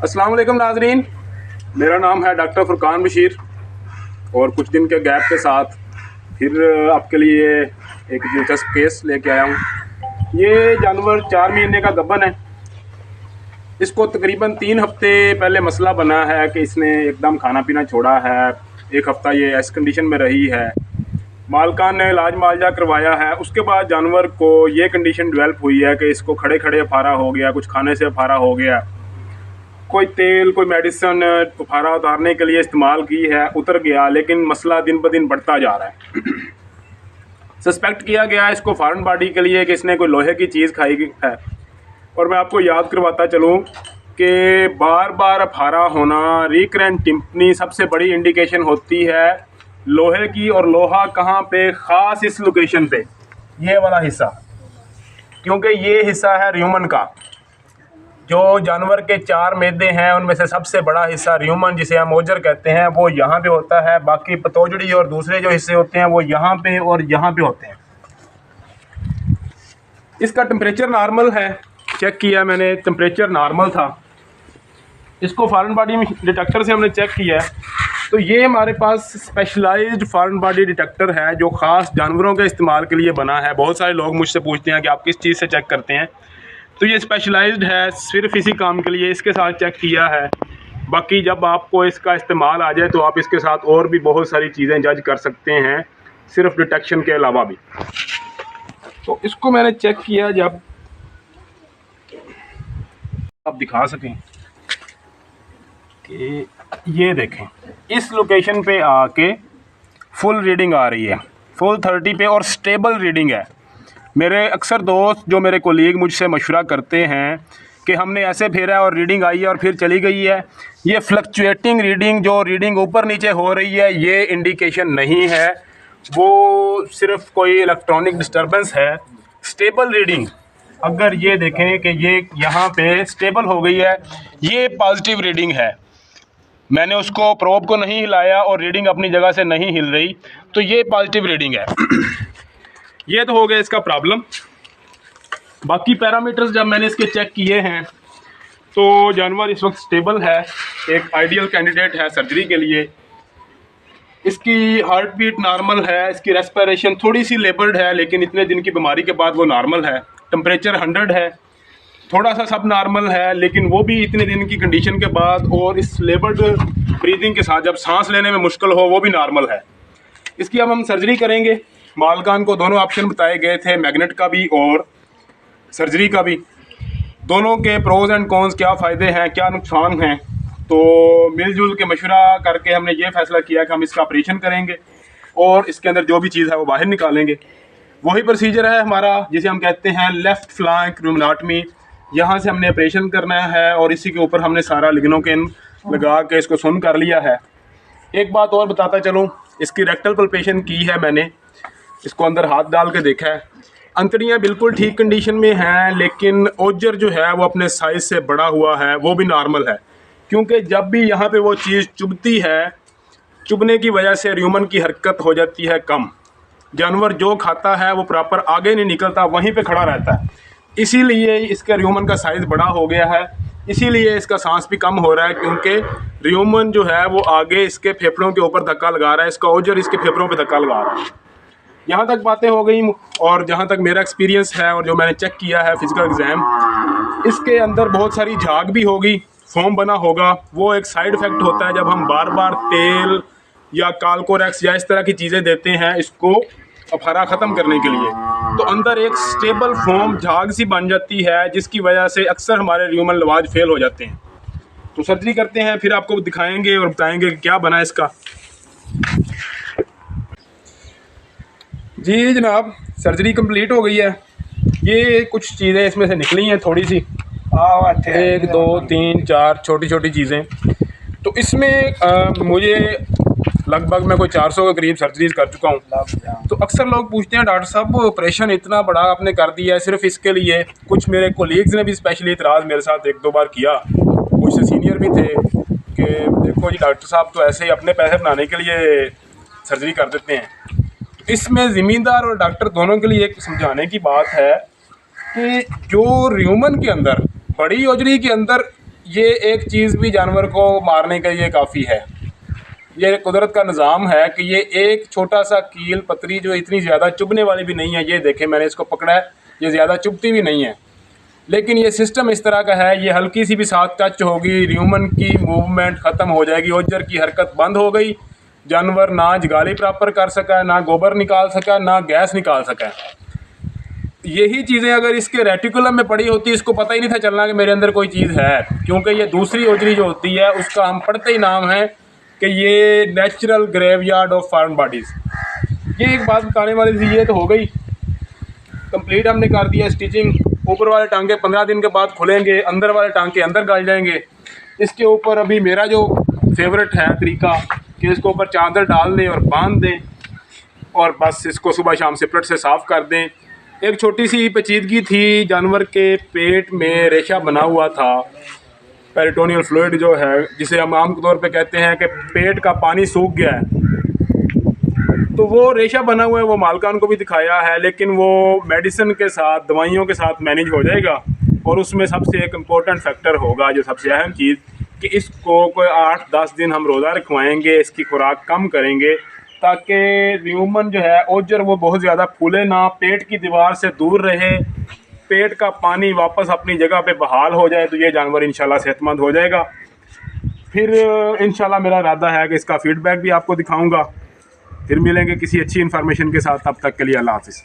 अस्सलाम वालेकुम नाजरीन, मेरा नाम है डॉक्टर फुरकान बशीर और कुछ दिन के गैप के साथ फिर आपके लिए एक दिलचस्प केस लेके आया हूँ। ये जानवर 4 महीने का गब्बन है। इसको तकरीबन 3 हफ्ते पहले मसला बना है कि इसने एकदम खाना पीना छोड़ा है। 1 हफ़्ता ये ऐसी कंडीशन में रही है। मालकान ने इलाज मालजा करवाया है। उसके बाद जानवर को ये कंडीशन डेवलप हुई है कि इसको खड़े खड़े अफारा हो गया, कुछ खाने से अफारा हो गया, कोई तेल कोई मेडिसिन अफारा उतारने के लिए इस्तेमाल की है, उतर गया, लेकिन मसला दिन ब दिन बढ़ता जा रहा है। सस्पेक्ट किया गया है इसको फॉरेन बॉडी के लिए कि इसने कोई लोहे की चीज़ खाई है। और मैं आपको याद करवाता चलूँ कि बार बार अफारा होना, रिकरेंट टिम्पनी सबसे बड़ी इंडिकेशन होती है लोहे की। और लोहा कहाँ पे? ख़ास इस लोकेशन पे, ये वाला हिस्सा, क्योंकि ये हिस्सा है र्यूमन का। जो जानवर के 4 मैदे हैं उनमें से सबसे बड़ा हिस्सा र्यूमन, जिसे हम ओजर कहते हैं, वो यहाँ पे होता है। बाकी पतोजड़ी और दूसरे जो हिस्से होते हैं वो यहाँ पे और यहाँ पे होते हैं। इसका टेम्परेचर नॉर्मल है, चेक किया मैंने, टेम्परेचर नॉर्मल था। इसको फॉरेन बॉडी डिटेक्टर से हमने चेक किया है, तो ये हमारे पास स्पेशलाइज्ड फॉरेन बॉडी डिटेक्टर है जो ख़ास जानवरों के इस्तेमाल के लिए बना है। बहुत सारे लोग मुझसे पूछते हैं कि आप किस चीज़ से चेक करते हैं, तो ये स्पेशलाइज्ड है सिर्फ इसी काम के लिए, इसके साथ चेक किया है। बाकी जब आपको इसका इस्तेमाल आ जाए तो आप इसके साथ और भी बहुत सारी चीज़ें जज कर सकते हैं, सिर्फ डिटेक्शन के अलावा भी। तो इसको मैंने चेक किया, जब आप दिखा सकें कि ये देखें, इस लोकेशन पे आके फुल रीडिंग आ रही है, फुल 30 पे, और स्टेबल रीडिंग है। मेरे अक्सर दोस्त जो मेरे कोलीग मुझसे मशवरा करते हैं कि हमने ऐसे फेरा है और रीडिंग आई है और फिर चली गई है, ये फ्लक्चुएटिंग रीडिंग, जो रीडिंग ऊपर नीचे हो रही है, ये इंडिकेशन नहीं है, वो सिर्फ कोई इलेक्ट्रॉनिक डिस्टर्बेंस है। स्टेबल रीडिंग, अगर ये देखें कि ये यहाँ पे स्टेबल हो गई है, ये पॉजिटिव रीडिंग है। मैंने उसको प्रोब को नहीं हिलाया और रीडिंग अपनी जगह से नहीं हिल रही, तो ये पॉजिटिव रीडिंग है। ये तो हो गया इसका प्रॉब्लम। बाकी पैरामीटर्स जब मैंने इसके चेक किए हैं तो जानवर इस वक्त स्टेबल है, एक आइडियल कैंडिडेट है सर्जरी के लिए। इसकी हार्ट बीट नॉर्मल है, इसकी रेस्पिरेशन थोड़ी सी लेबर्ड है, लेकिन इतने दिन की बीमारी के बाद वो नॉर्मल है। टेम्परेचर 100 है, थोड़ा सा सब नॉर्मल है, लेकिन वो भी इतने दिन की कंडीशन के बाद और इस लेबर्ड ब्रीदिंग के साथ जब सांस लेने में मुश्किल हो, वो भी नॉर्मल है। इसकी अब हम सर्जरी करेंगे। मालकान को दोनों ऑप्शन बताए गए थे, मैग्नेट का भी और सर्जरी का भी। दोनों के प्रोज एंड कॉन्स, क्या फ़ायदे हैं क्या नुकसान हैं, तो मिलजुल के मशवरा करके हमने ये फ़ैसला किया कि हम इसका ऑपरेशन करेंगे और इसके अंदर जो भी चीज़ है वो बाहर निकालेंगे। वही प्रोसीजर है हमारा जिसे हम कहते हैं लेफ़्ट फ्लैंक रूमेटॉमी। यहाँ से हमने ऑपरेशन करना है और इसी के ऊपर हमने सारा लिग्नोकेन लगा के इसको सुन कर लिया है। एक बात और बताता चलूँ, इसकी रेक्टल पल्पेशन की है मैंने, इसको अंदर हाथ डाल के देखा है। अंतड़ियाँ बिल्कुल ठीक कंडीशन में हैं, लेकिन ओजर जो है वो अपने साइज़ से बड़ा हुआ है, वो भी नॉर्मल है। क्योंकि जब भी यहाँ पे वो चीज़ चुभती है, चुभने की वजह से र्यूमन की हरकत हो जाती है कम। जानवर जो खाता है वो प्रॉपर आगे नहीं निकलता, वहीं पे खड़ा रहता है। इसीलिए इसका र्यूमन का साइज़ बड़ा हो गया है, इसीलिए इसका सांस भी कम हो रहा है, क्योंकि र्यूमन जो है वो आगे इसके फेफड़ों के ऊपर धक्का लगा रहा है, इसका ओजर इसके फेफड़ों पे धक्का लगा रहा है। यहाँ तक बातें हो गई। और जहाँ तक मेरा एक्सपीरियंस है और जो मैंने चेक किया है फिज़िकल एग्ज़ाम, इसके अंदर बहुत सारी झाग भी होगी, फोम बना होगा। वो एक साइड इफ़ेक्ट होता है जब हम बार बार तेल या काल्कोरेक्स या इस तरह की चीज़ें देते हैं इसको अफारा ख़त्म करने के लिए, तो अंदर एक स्टेबल फोम झाग सी बन जाती है, जिसकी वजह से अक्सर हमारे र्यूमन लवाज फेल हो जाते हैं। तो सर्जरी करते हैं, फिर आपको दिखाएंगे और बताएंगे कि क्या बना इसका। जी जनाब, सर्जरी कंप्लीट हो गई है। ये कुछ चीज़ें इसमें से निकली हैं थोड़ी सी, 1 2 3 4 छोटी छोटी चीज़ें। तो इसमें मुझे लगभग मैं कोई 400 के करीब सर्जरीज कर चुका हूँ। तो अक्सर लोग पूछते हैं डॉक्टर साहब ऑपरेशन इतना बड़ा आपने कर दिया है सिर्फ इसके लिए। कुछ मेरे कोलीग्स ने भी स्पेशली इतराज़ मेरे साथ 1-2 बार किया, मुझसे सीनियर भी थे, कि देखो जी डॉक्टर साहब तो ऐसे ही अपने पैसे बनाने के लिए सर्जरी कर देते हैं। इसमें ज़िम्मेदार और डॉक्टर दोनों के लिए एक समझाने की बात है कि जो र्यूमन के अंदर, बड़ी ओजरी के अंदर ये एक चीज़ भी जानवर को मारने के लिए काफ़ी है। ये कुदरत का निज़ाम है कि ये एक छोटा सा कील पतरी जो इतनी ज़्यादा चुभने वाली भी नहीं है, ये देखें मैंने इसको पकड़ा है, ये ज़्यादा चुभती भी नहीं है, लेकिन ये सिस्टम इस तरह का है, ये हल्की सी भी साथ टच होगी, ह्यूमन की मूवमेंट ख़त्म हो जाएगी, ओजर की हरकत बंद हो गई, जानवर ना जगाली प्रॉपर कर सका, ना गोबर निकाल सका, ना गैस निकाल सका। यही चीज़ें अगर इसके रेटिकुलम में पड़ी होती, इसको पता ही नहीं था चलना कि मेरे अंदर कोई चीज़ है, क्योंकि ये दूसरी ओजरी जो होती है उसका हम पढ़ते ही नाम है कि ये natural graveyard of foreign bodies. ये एक बात बताने वाली थी, ये तो हो गई कंप्लीट, हमने कर दिया स्टिचिंग। ऊपर वाले टांके 15 दिन के बाद खुलेंगे, अंदर वाले टांके अंदर गाल जाएंगे। इसके ऊपर अभी मेरा जो फेवरेट है तरीका कि इसको ऊपर चादर डाल दें और बांध दें और बस इसको सुबह शाम सिपरेट से साफ़ कर दें। एक छोटी सी पेचीदगी थी, जानवर के पेट में रेशा बना हुआ था, पेरिटोनियल फ्लूइड जो है, जिसे हम आम तौर पे कहते हैं कि पेट का पानी सूख गया है, तो वो रेशा बना हुआ है, वो मालकान को भी दिखाया है, लेकिन वो मेडिसिन के साथ, दवाइयों के साथ मैनेज हो जाएगा। और उसमें सबसे एक इम्पोर्टेंट फैक्टर होगा, जो सबसे अहम चीज़, कि इसको कोई 8-10 दिन हम रोज़ा रखवाएंगे, इसकी खुराक कम करेंगे, ताकि ह्यूमन जो है ओजर वो बहुत ज़्यादा फूले ना, पेट की दीवार से दूर रहे, पेट का पानी वापस अपनी जगह पे बहाल हो जाए, तो ये जानवर इंशाल्लाह सेहतमंद हो जाएगा। फिर इंशाल्लाह मेरा इरादा है कि इसका फ़ीडबैक भी आपको दिखाऊंगा। फिर मिलेंगे किसी अच्छी इन्फॉर्मेशन के साथ, तब तक के लिए अल्लाह हाफ़िज़।